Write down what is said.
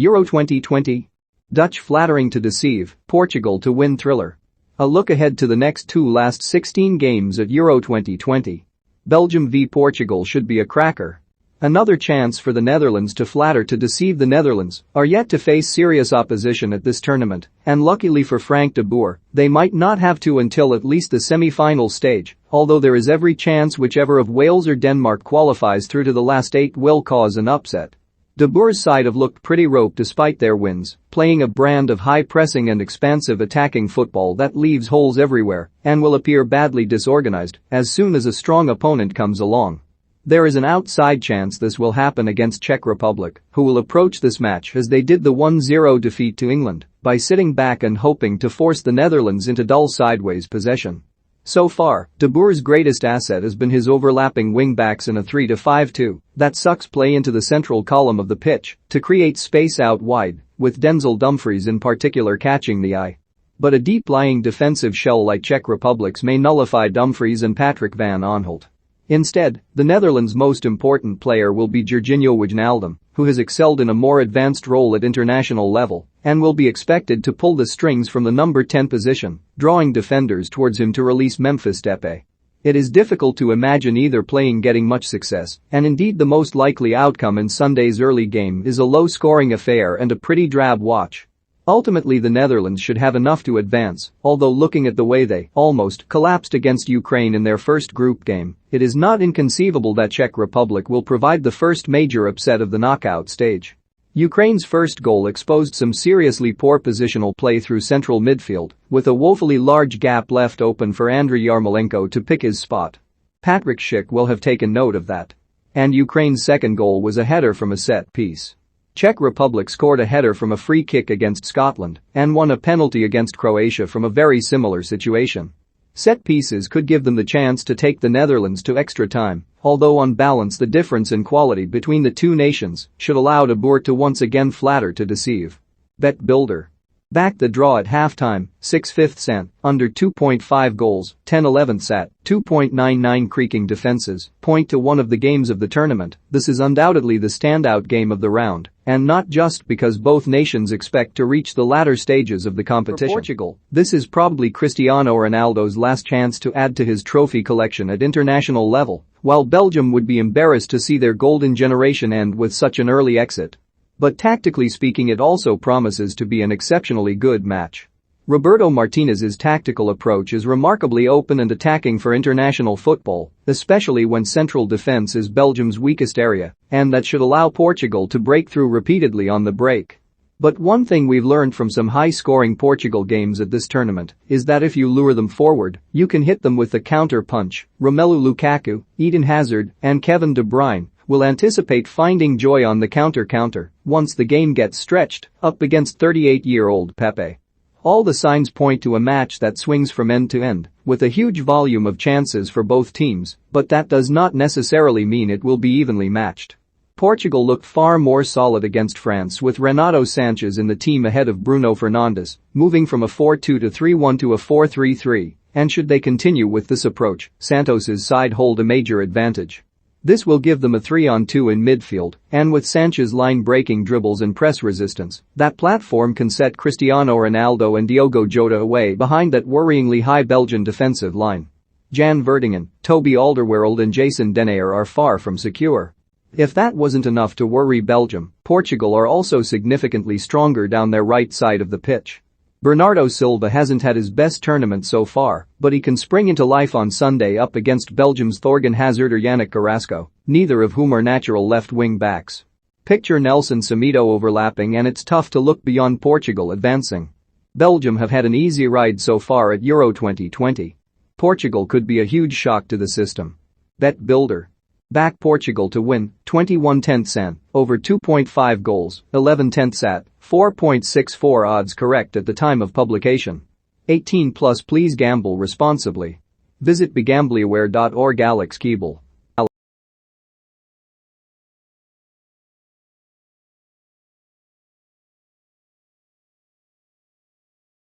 Euro 2020. Dutch flattering to deceive, Portugal to win thriller. A look ahead to the next two last 16 games at Euro 2020. Belgium v Portugal should be a cracker. Another chance for the Netherlands to flatter to deceive. The Netherlands are yet to face serious opposition at this tournament, and luckily for Frank de Boer, they might not have to until at least the semi-final stage, although there is every chance whichever of Wales or Denmark qualifies through to the last 8 will cause an upset. De Boer's side have looked pretty rope despite their wins, playing a brand of high-pressing and expansive attacking football that leaves holes everywhere and will appear badly disorganized as soon as a strong opponent comes along. There is an outside chance this will happen against Czech Republic, who will approach this match as they did the 1-0 defeat to England, by sitting back and hoping to force the Netherlands into dull sideways possession. So far, De Boer's greatest asset has been his overlapping wing-backs in a 3-5-2 that sucks play into the central column of the pitch to create space out wide, with Denzel Dumfries in particular catching the eye. But a deep-lying defensive shell like Czech Republic's may nullify Dumfries and Patrick van Aanholt. Instead, the Netherlands' most important player will be Georginio Wijnaldum, who has excelled in a more advanced role at international level and will be expected to pull the strings from the number 10 position, drawing defenders towards him to release Memphis Depay. It is difficult to imagine either playing getting much success, and indeed the most likely outcome in Sunday's early game is a low-scoring affair and a pretty drab watch. Ultimately, the Netherlands should have enough to advance, although looking at the way they almost collapsed against Ukraine in their first group game, it is not inconceivable that Czech Republic will provide the first major upset of the knockout stage. Ukraine's first goal exposed some seriously poor positional play through central midfield, with a woefully large gap left open for Andriy Yarmolenko to pick his spot. Patrick Schick will have taken note of that. And Ukraine's second goal was a header from a set piece. Czech Republic scored a header from a free kick against Scotland and won a penalty against Croatia from a very similar situation. Set pieces could give them the chance to take the Netherlands to extra time, although on balance the difference in quality between the two nations should allow De Boer to once again flatter to deceive. Bet Builder. Back the draw at halftime, 6/5 cent, under 2.5 goals, 10/11 sat, 2.99 creaking defenses, point to one of the games of the tournament. This is undoubtedly the standout game of the round, and not just because both nations expect to reach the latter stages of the competition. For Portugal, this is probably Cristiano Ronaldo's last chance to add to his trophy collection at international level, while Belgium would be embarrassed to see their golden generation end with such an early exit. But tactically speaking, it also promises to be an exceptionally good match. Roberto Martinez's tactical approach is remarkably open and attacking for international football, especially when central defense is Belgium's weakest area, and that should allow Portugal to break through repeatedly on the break. But one thing we've learned from some high-scoring Portugal games at this tournament is that if you lure them forward, you can hit them with the counter-punch. Romelu Lukaku, Eden Hazard, and Kevin De Bruyne will anticipate finding joy on the counter once the game gets stretched up against 38-year-old Pepe. All the signs point to a match that swings from end to end, with a huge volume of chances for both teams, but that does not necessarily mean it will be evenly matched. Portugal looked far more solid against France with Renato Sanchez in the team ahead of Bruno Fernandes, moving from a 4-2-3-1 to a 4-3-3, and should they continue with this approach, Santos's side hold a major advantage. This will give them a 3-on-2 in midfield, and with Sanchez line-breaking dribbles and press resistance, that platform can set Cristiano Ronaldo and Diogo Jota away behind that worryingly high Belgian defensive line. Jan Vertonghen, Toby Alderweireld and Jason Denayer are far from secure. If that wasn't enough to worry Belgium, Portugal are also significantly stronger down their right side of the pitch. Bernardo Silva hasn't had his best tournament so far, but he can spring into life on Sunday up against Belgium's Thorgan Hazard or Yannick Carrasco, neither of whom are natural left-wing backs. Picture Nelson Semedo overlapping and it's tough to look beyond Portugal advancing. Belgium have had an easy ride so far at Euro 2020. Portugal could be a huge shock to the system. Bet Builder. Back Portugal to win, 21/10 cent, over 2.5 goals, 11/10 sat, 4.64 odds correct at the time of publication. 18 plus. Please gamble responsibly. Visit begambleaware.org. Alex Keeble.